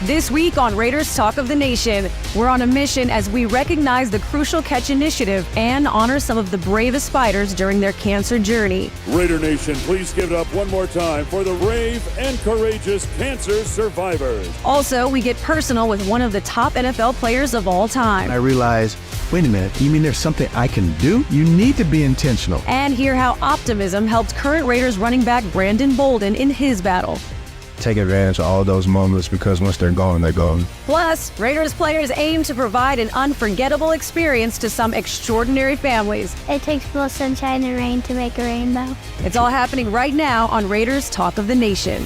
This week on Raiders Talk of the Nation, we're on a mission as we recognize the Crucial Catch Initiative and honor some of the bravest fighters during their cancer journey. Raider Nation, please give it up one more time for the brave and courageous cancer survivors. Also, we get personal with one of the top NFL players of all time. I realized, wait a minute, you mean there's something I can do? You need to be intentional. And hear how optimism helped current Raiders running back Brandon Bolden in his battle. Take advantage of all those moments because once they're gone, they're gone. Plus, Raiders players aim to provide an unforgettable experience to some extraordinary families. It takes both sunshine and rain to make a rainbow. It's all happening right now on Raiders Talk of the Nation.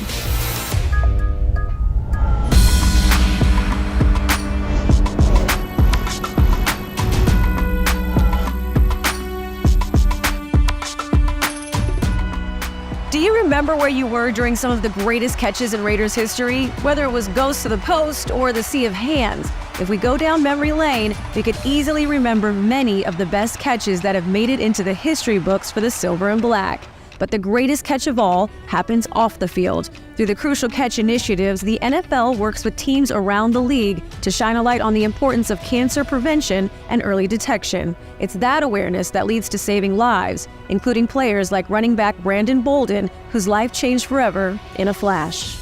Do you remember where you were during some of the greatest catches in Raiders history? Whether it was ghosts to the post or the sea of hands. If we go down memory lane, we could easily remember many of the best catches that have made it into the history books for the Silver and Black. But the greatest catch of all happens off the field. Through the Crucial Catch initiatives, the NFL works with teams around the league to shine a light on the importance of cancer prevention and early detection. It's that awareness that leads to saving lives, including players like running back Brandon Bolden, whose life changed forever in a flash.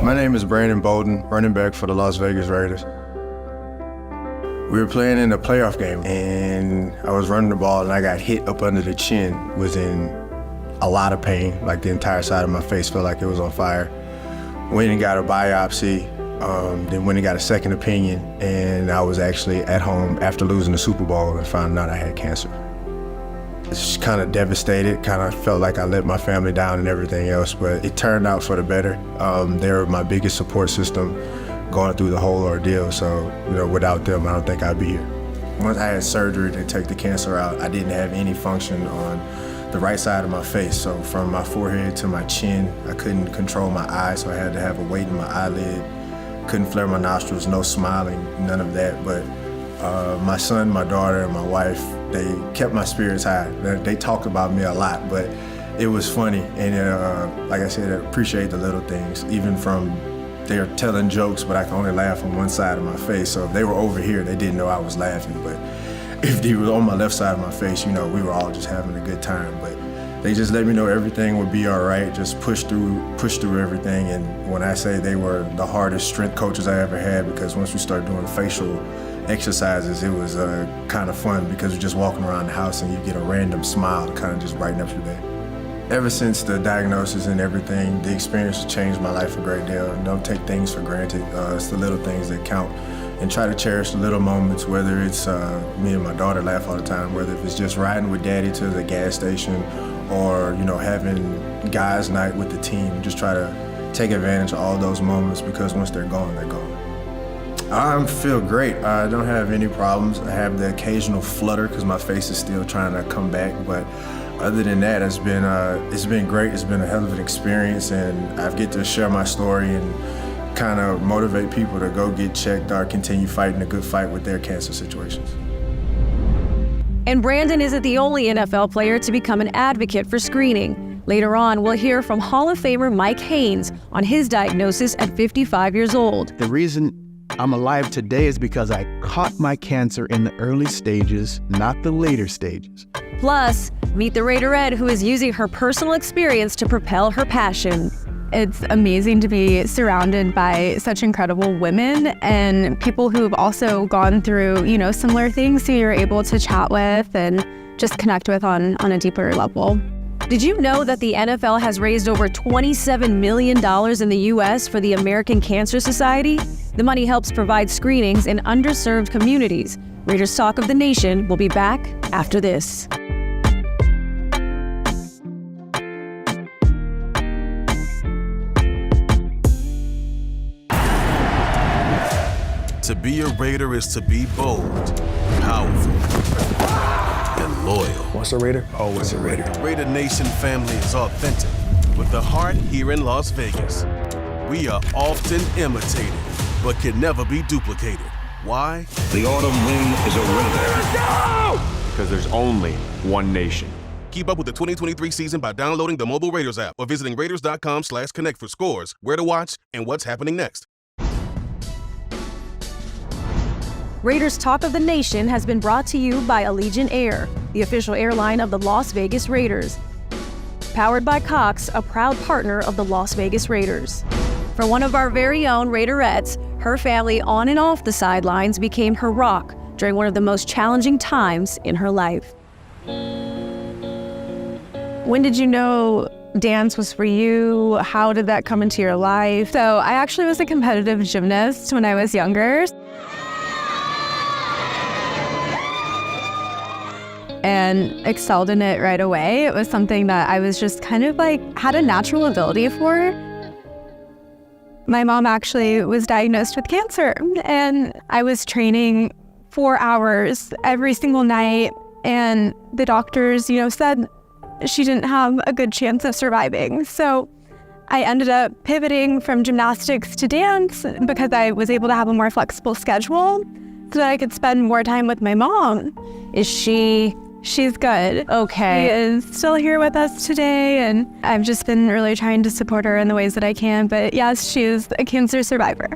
My name is Brandon Bolden, running back for the Las Vegas Raiders. We were playing in a playoff game, and I was running the ball, and I got hit up under the chin, was in a lot of pain, like the entire side of my face felt like it was on fire. Went and got a biopsy, then went and got a second opinion, and I was actually at home after losing the Super Bowl and found out I had cancer. It's kind of devastated, kind of felt like I let my family down and everything else, but it turned out for the better. They were my biggest support system going through the whole ordeal, so without them, I don't think I'd be here. Once I had surgery to take the cancer out, I didn't have any function on the right side of my face. So from my forehead to my chin, I couldn't control my eyes, so I had to have a weight in my eyelid. Couldn't flare my nostrils, no smiling, none of that. But my son, my daughter, and my wife, they kept my spirits high. They talked about me a lot, but it was funny. And like I said, I appreciate the little things, even from they're telling jokes, but I can only laugh on one side of my face. So if they were over here, they didn't know I was laughing. But if they were on my left side of my face, we were all just having a good time. But they just let me know everything would be all right, just push through everything. And when I say they were the hardest strength coaches I ever had, because once we started doing facial exercises, it was kind of fun because you're just walking around the house and you get a random smile kind of just brighten up your day. Ever since the diagnosis and everything, the experience has changed my life a great deal. Don't take things for granted. It's the little things that count. And try to cherish the little moments, whether it's me and my daughter laugh all the time, whether it's just riding with daddy to the gas station or, having guys' night with the team. Just try to take advantage of all those moments because once they're gone, they're gone. I feel great. I don't have any problems. I have the occasional flutter because my face is still trying to come back. But other than that, it's been great. It's been a hell of an experience, and I get to share my story and kind of motivate people to go get checked or continue fighting a good fight with their cancer situations. And Brandon isn't the only NFL player to become an advocate for screening. Later on, we'll hear from Hall of Famer Mike Haynes on his diagnosis at 55 years old. The reason I'm alive today is because I caught my cancer in the early stages, not the later stages. Plus, meet the Raiderette who is using her personal experience to propel her passion. It's amazing to be surrounded by such incredible women and people who've also gone through, similar things who you're able to chat with and just connect with on a deeper level. Did you know that the NFL has raised over $27 million in the U.S. for the American Cancer Society? The money helps provide screenings in underserved communities. Raiders Talk of the Nation will be back after this. To be a Raider is to be bold, powerful, and loyal. What's a Raider? Always a Raider. Raider Nation family is authentic, with the heart here in Las Vegas. We are often imitated, but can never be duplicated. Why? The autumn wind is a Raider. Let's go! Because there's only one nation. Keep up with the 2023 season by downloading the mobile Raiders app or visiting Raiders.com/connect for scores, where to watch, and what's happening next. Raiders Talk of the Nation has been brought to you by Allegiant Air, the official airline of the Las Vegas Raiders. Powered by Cox, a proud partner of the Las Vegas Raiders. For one of our very own Raiderettes, her family on and off the sidelines became her rock during one of the most challenging times in her life. When did you know dance was for you? How did that come into your life? So I actually was a competitive gymnast when I was younger. And excelled in it right away. It was something that I was just kind of like had a natural ability for. My mom actually was diagnosed with cancer, and I was training 4 hours every single night, and the doctors, said she didn't have a good chance of surviving. So I ended up pivoting from gymnastics to dance because I was able to have a more flexible schedule so that I could spend more time with my mom. She's good. Okay. She is still here with us today, and I've just been really trying to support her in the ways that I can. But yes, she is a cancer survivor.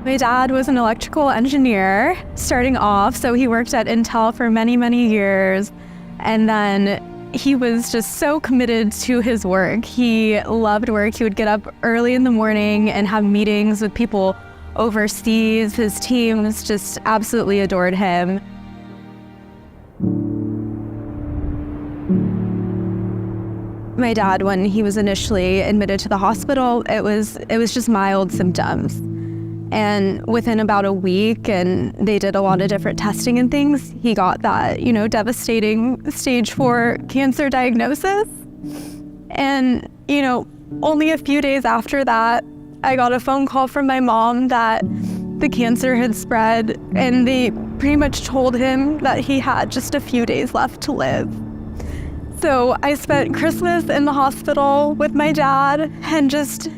My dad was an electrical engineer starting off, so he worked at Intel for many, many years. And then he was just so committed to his work. He loved work. He would get up early in the morning and have meetings with people overseas. His teams just absolutely adored him. My dad, when he was initially admitted to the hospital, it was just mild symptoms. And within about a week, and they did a lot of different testing and things, he got that, devastating stage 4 cancer diagnosis. And, only a few days after that, I got a phone call from my mom that the cancer had spread, and they pretty much told him that he had just a few days left to live. So I spent Christmas in the hospital with my dad, and just,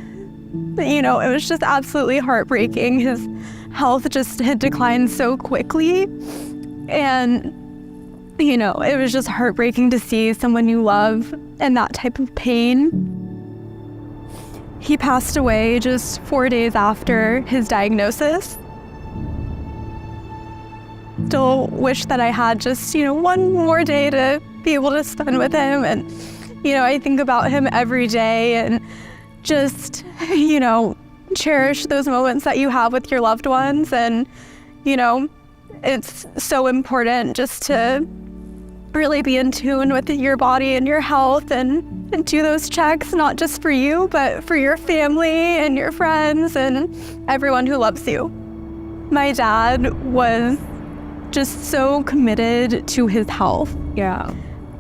it was just absolutely heartbreaking. His health just had declined so quickly, and, it was just heartbreaking to see someone you love in that type of pain. He passed away just 4 days after his diagnosis. Still wish that I had just, one more day to be able to spend with him. And, I think about him every day, and just, cherish those moments that you have with your loved ones. And, it's so important just to really be in tune with your body and your health, and do those checks, not just for you, but for your family and your friends and everyone who loves you. My dad was just so committed to his health. Yeah.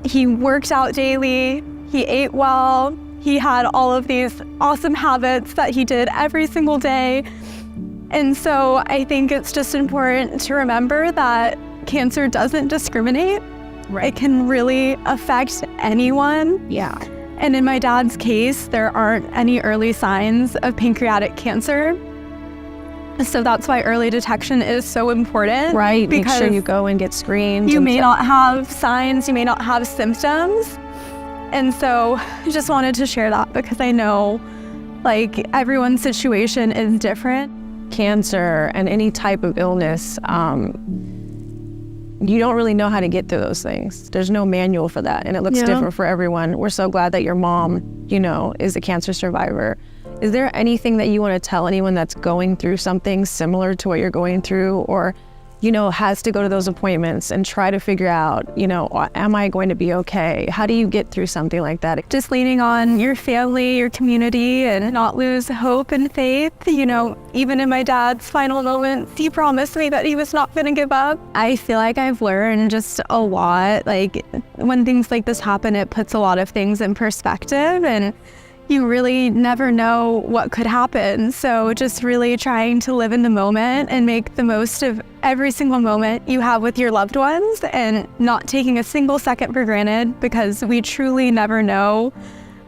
He worked out daily, he ate well, he had all of these awesome habits that he did every single day. And so I think it's just important to remember that cancer doesn't discriminate. Right. It can really affect anyone. Yeah. And in my dad's case, there aren't any early signs of pancreatic cancer. So that's why early detection is so important. Right. Make Because sure you go and get screened. you may not have signs, you may not have symptoms. And so I just wanted to share that because I know everyone's situation is different. Cancer and any type of illness, you don't really know how to get through those things. There's no manual for that, and it looks different for everyone. We're so glad that your mom, is a cancer survivor. Is there anything that you want to tell anyone that's going through something similar to what you're going through, or, has to go to those appointments and try to figure out, am I going to be okay? How do you get through something like that? Just leaning on your family, your community, and not lose hope and faith. Even in my dad's final moments, he promised me that he was not going to give up. I feel like I've learned just a lot. When things like this happen, it puts a lot of things in perspective, and you really never know what could happen. So just really trying to live in the moment and make the most of every single moment you have with your loved ones, and not taking a single second for granted, because we truly never know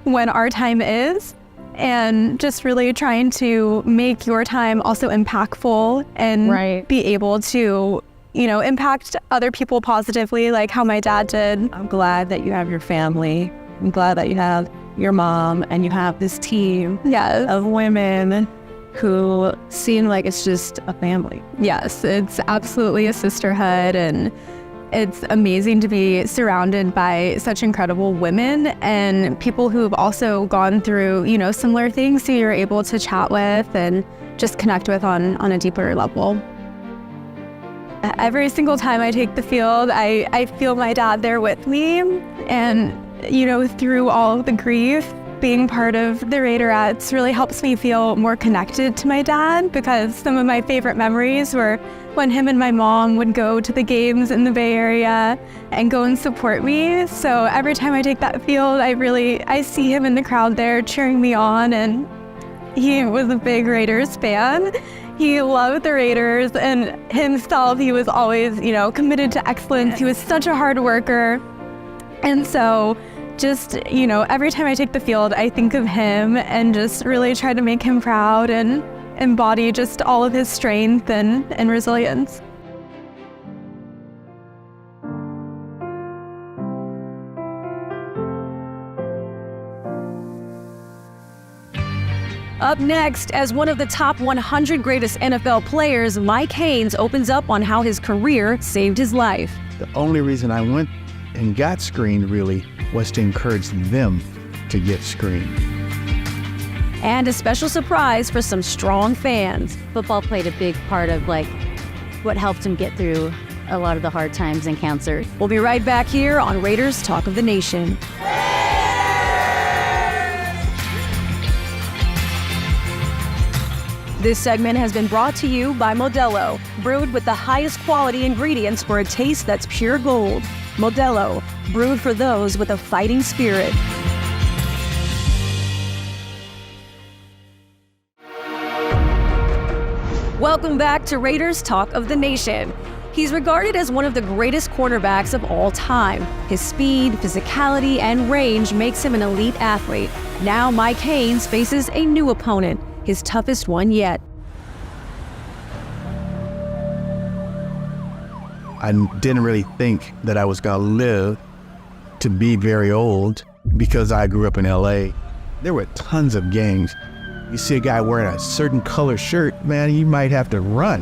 when our time is. And just really trying to make your time also impactful, and be able to, impact other people positively, like how my dad did. I'm glad that you have your family. I'm glad that you have your mom, and you have this team of women who seem like it's just a family. Yes, it's absolutely a sisterhood, and it's amazing to be surrounded by such incredible women and people who've also gone through, similar things, so you're able to chat with and just connect with on a deeper level. Every single time I take the field, I feel my dad there with me, and through all of the grief, being part of the Raiderettes really helps me feel more connected to my dad, because some of my favorite memories were when him and my mom would go to the games in the Bay Area and go and support me. So every time I take that field, I see him in the crowd there cheering me on, and he was a big Raiders fan. He loved the Raiders, and himself, he was always, committed to excellence. He was such a hard worker. And so just, every time I take the field, I think of him and just really try to make him proud and embody just all of his strength and resilience. Up next, as one of the top 100 greatest NFL players, Mike Haynes opens up on how his career saved his life. The only reason I went and got screened really was to encourage them to get screened. And a special surprise for some strong fans. Football played a big part of what helped him get through a lot of the hard times and cancer. We'll be right back here on Raiders Talk of the Nation. This segment has been brought to you by Modelo, brewed with the highest quality ingredients for a taste that's pure gold. Modelo, brewed for those with a fighting spirit. Welcome back to Raiders Talk of the Nation. He's regarded as one of the greatest cornerbacks of all time. His speed, physicality, and range makes him an elite athlete. Now Mike Haynes faces a new opponent, his toughest one yet. I didn't really think that I was going to live to be very old because I grew up in LA. There were tons of gangs. You see a guy wearing a certain color shirt, man, you might have to run.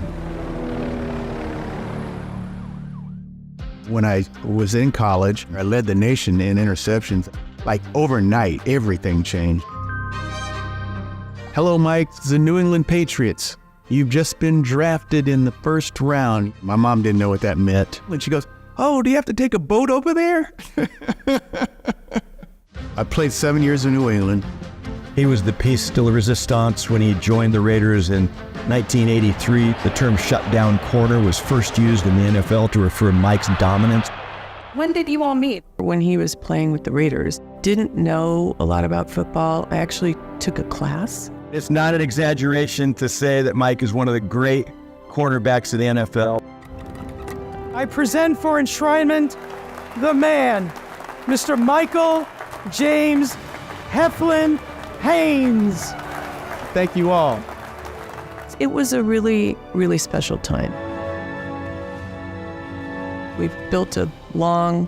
When I was in college, I led the nation in interceptions. Like overnight, everything changed. Hello, Mike, the New England Patriots. You've just been drafted in the first round. My mom didn't know what that meant. And she goes, "Oh, do you have to take a boat over there?" I played 7 years in New England. He was the piece de la resistance when he joined the Raiders in 1983. The term shutdown corner was first used in the NFL to refer to Mike's dominance. When did you all meet? When he was playing with the Raiders. Didn't know a lot about football. I actually took a class. It's not an exaggeration to say that Mike is one of the great cornerbacks of the NFL. I present for enshrinement the man, Mr. Michael James Heflin Haynes. Thank you all. It was a really, really special time. We've built a long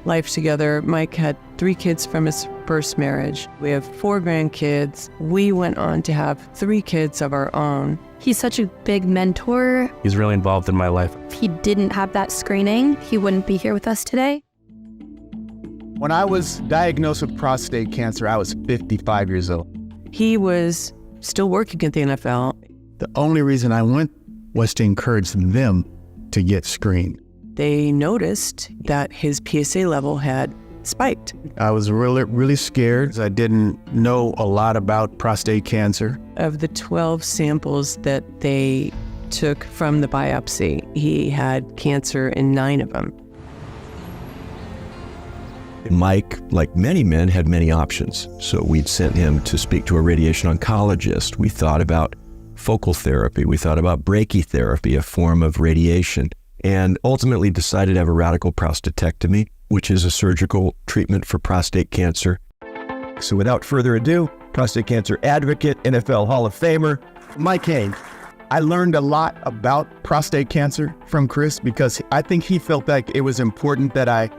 life together. Mike had 3 kids from his first marriage. We have 4 grandkids. We went on to have 3 kids of our own. He's such a big mentor. He's really involved in my life. If he didn't have that screening, he wouldn't be here with us today. When I was diagnosed with prostate cancer, I was 55 years old. He was still working at the NFL. The only reason I went was to encourage them to get screened. They noticed that his PSA level had spiked. I was really scared. I didn't know a lot about prostate cancer. Of the 12 samples that they took from the biopsy, he had cancer in 9 of them. Mike, like many men, had many options. So we'd sent him to speak to a radiation oncologist. We thought about focal therapy. We thought about brachytherapy, a form of radiation, and ultimately decided to have a radical prostatectomy, which is a surgical treatment for prostate cancer. So without further ado, prostate cancer advocate, NFL Hall of Famer, Mike Haynes. I learned a lot about prostate cancer from Chris because I think he felt like it was important that I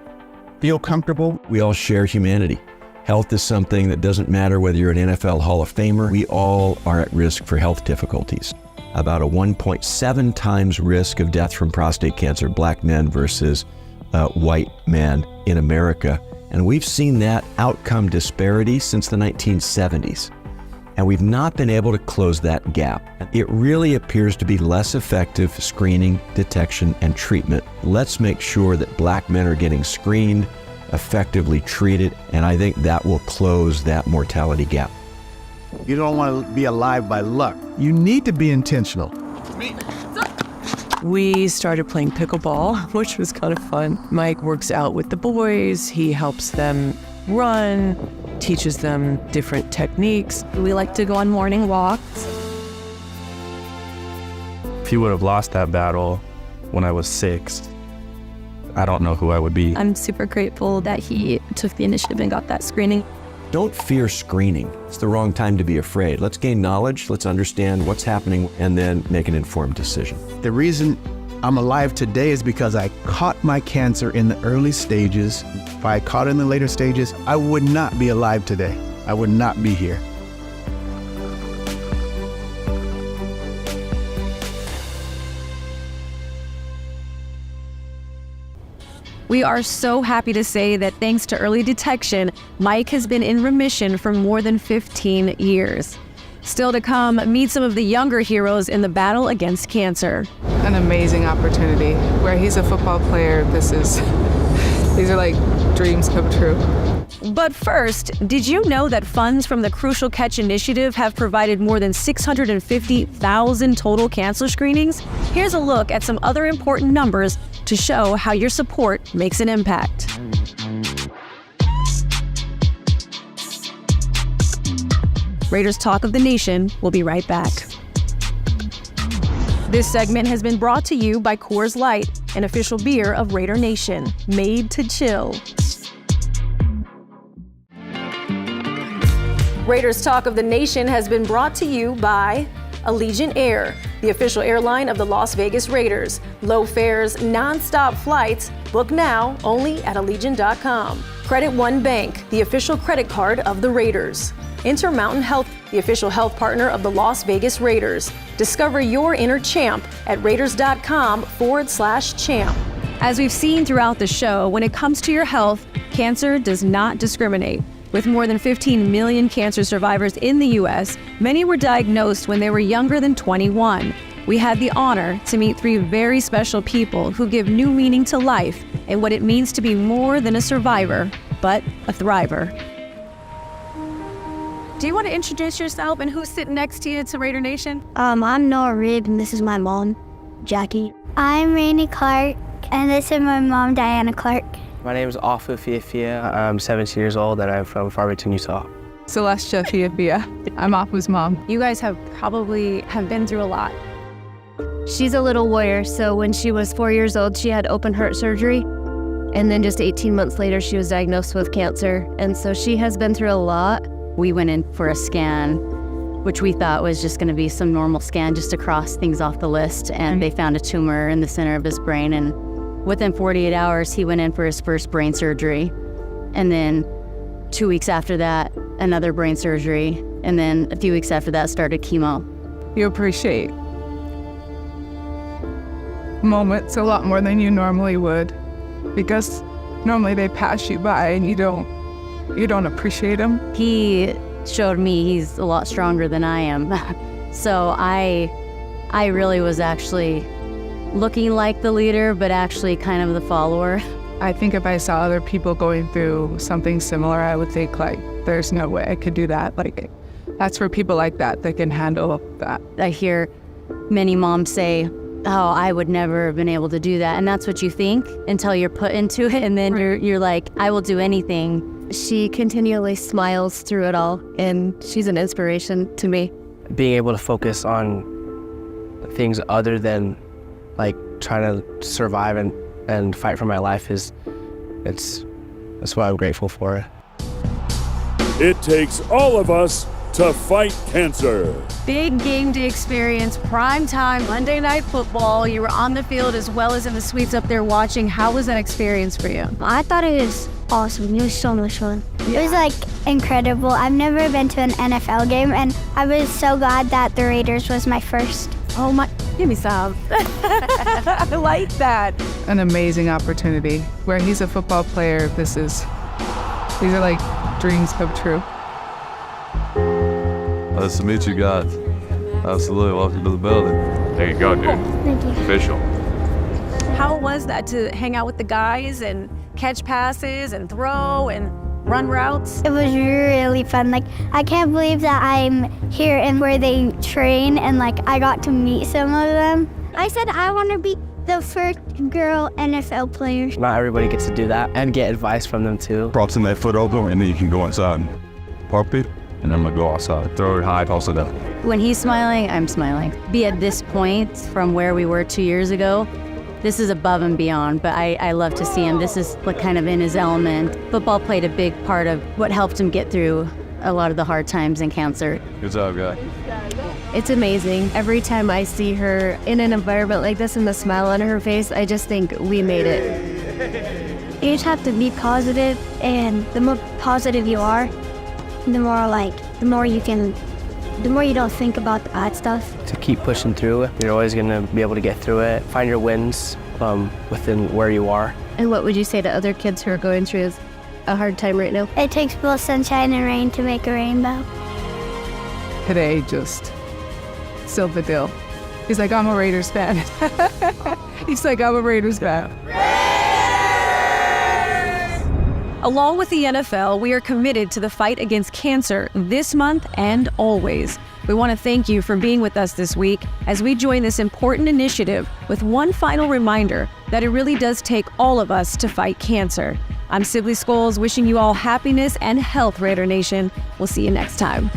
feel comfortable. We all share humanity. Health is something that doesn't matter whether you're an NFL Hall of Famer. We all are at risk for health difficulties. About a 1.7 times risk of death from prostate cancer, black men versus white men in America. And we've seen that outcome disparity since the 1970s. And we've not been able to close that gap. It really appears to be less effective screening, detection, and treatment. Let's make sure that black men are getting screened, effectively treated, and I think that will close that mortality gap. You don't want to be alive by luck. You need to be intentional. We started playing pickleball, which was kind of fun. Mike works out with the boys. He helps them run, teaches them different techniques. We like to go on morning walks. If he would have lost that battle when I was 6, I don't know who I would be. I'm super grateful that he took the initiative and got that screening. Don't fear screening. It's the wrong time to be afraid. Let's gain knowledge, let's understand what's happening, and then make an informed decision. The reason I'm alive today is because I caught my cancer in the early stages. If I caught it in the later stages, I would not be alive today. I would not be here. We are so happy to say that thanks to early detection, Mike has been in remission for more than 15 years. Still to come, meet some of the younger heroes in the battle against cancer. An amazing opportunity. Where he's a football player, these are like dreams come true. But first, did you know that funds from the Crucial Catch Initiative have provided more than 650,000 total cancer screenings? Here's a look at some other important numbers to show how your support makes an impact. Raiders Talk of the Nation will be right back. This segment has been brought to you by Coors Light, an official beer of Raider Nation, made to chill. Raiders Talk of the Nation has been brought to you by Allegiant Air, the official airline of the Las Vegas Raiders. Low fares, non-stop flights. Book now only at Allegiant.com. Credit One Bank, the official credit card of the Raiders. Intermountain Health, the official health partner of the Las Vegas Raiders. Discover your inner champ at Raiders.com/champ. As we've seen throughout the show, when it comes to your health, cancer does not discriminate. With more than 15 million cancer survivors in the U.S., many were diagnosed when they were younger than 21. We had the honor to meet 3 very special people who give new meaning to life and what it means to be more than a survivor, but a thriver. Do you want to introduce yourself and who's sitting next to you to Raider Nation? I'm Noah Reed, and this is my mom, Jackie. I'm Rainey Clark, and this is my mom, Diana Clark. My name is Afu Fiafia. I'm 17 years old, and I'm from Farmington, Utah. Celestia Fiafia. I'm Afu's mom. You guys have been through a lot. She's a little warrior, so when she was 4 years old, she had open heart surgery. And then just 18 months later, she was diagnosed with cancer. And so she has been through a lot. We went in for a scan, which we thought was just going to be some normal scan just to cross things off the list. And they found a tumor in the center of his brain. And within 48 hours, he went in for his first brain surgery. And then 2 weeks after that, another brain surgery. And then a few weeks after that, started chemo. You appreciate moments a lot more than you normally would, because normally they pass you by and you don't appreciate them. He showed me he's a lot stronger than I am. So I really was actually looking like the leader, but actually kind of the follower. I think if I saw other people going through something similar, I would think like, there's no way I could do that. Like, that's for people like that can handle that. I hear many moms say, oh, I would never have been able to do that. And that's what you think until you're put into it. And then you're like, I will do anything. She continually smiles through it all, and she's an inspiration to me. Being able to focus on things other than like trying to survive and fight for my life that's what I'm grateful for. It takes all of us to fight cancer. Big game day experience, prime time, Monday Night Football. You were on the field as well as in the suites up there watching. How was that experience for you? I thought it was awesome. It was so much fun. It was like incredible. I've never been to an NFL game, and I was so glad that the Raiders was my first. Oh my, give me some. I like that. An amazing opportunity. Where he's a football player, these are like dreams come true. Nice to meet you guys. Absolutely, welcome to the building. There you go, dude. Thank you. Official. How was that to hang out with the guys and catch passes and throw and run routes? It was really fun. Like, I can't believe that I'm here and where they train, and like I got to meet some of them. I said I want to be the first girl NFL player. Not everybody gets to do that and get advice from them too. Props in that foot open, and then you can go inside. Park it, and I'm gonna go outside. Throw it high, toss it up. When he's smiling, I'm smiling. Be at this point from where we were 2 years ago, this is above and beyond, but I love to see him. This is like kind of in his element. Football played a big part of what helped him get through a lot of the hard times in cancer. Good job, guy. It's amazing. Every time I see her in an environment like this and the smile on her face, I just think we made it. You just have to be positive, and the more positive you are, the more you don't think about the bad stuff. To keep pushing through, you're always gonna be able to get through it. Find your wins within where you are. And what would you say to other kids who are going through a hard time right now? It takes both sunshine and rain to make a rainbow. Today just sealed the deal. He's like, I'm a Raiders fan. He's like, I'm a Raiders fan. Along with the NFL, we are committed to the fight against cancer this month and always. We want to thank you for being with us this week as we join this important initiative with one final reminder that it really does take all of us to fight cancer. I'm Sibley Scholes, wishing you all happiness and health, Raider Nation. We'll see you next time.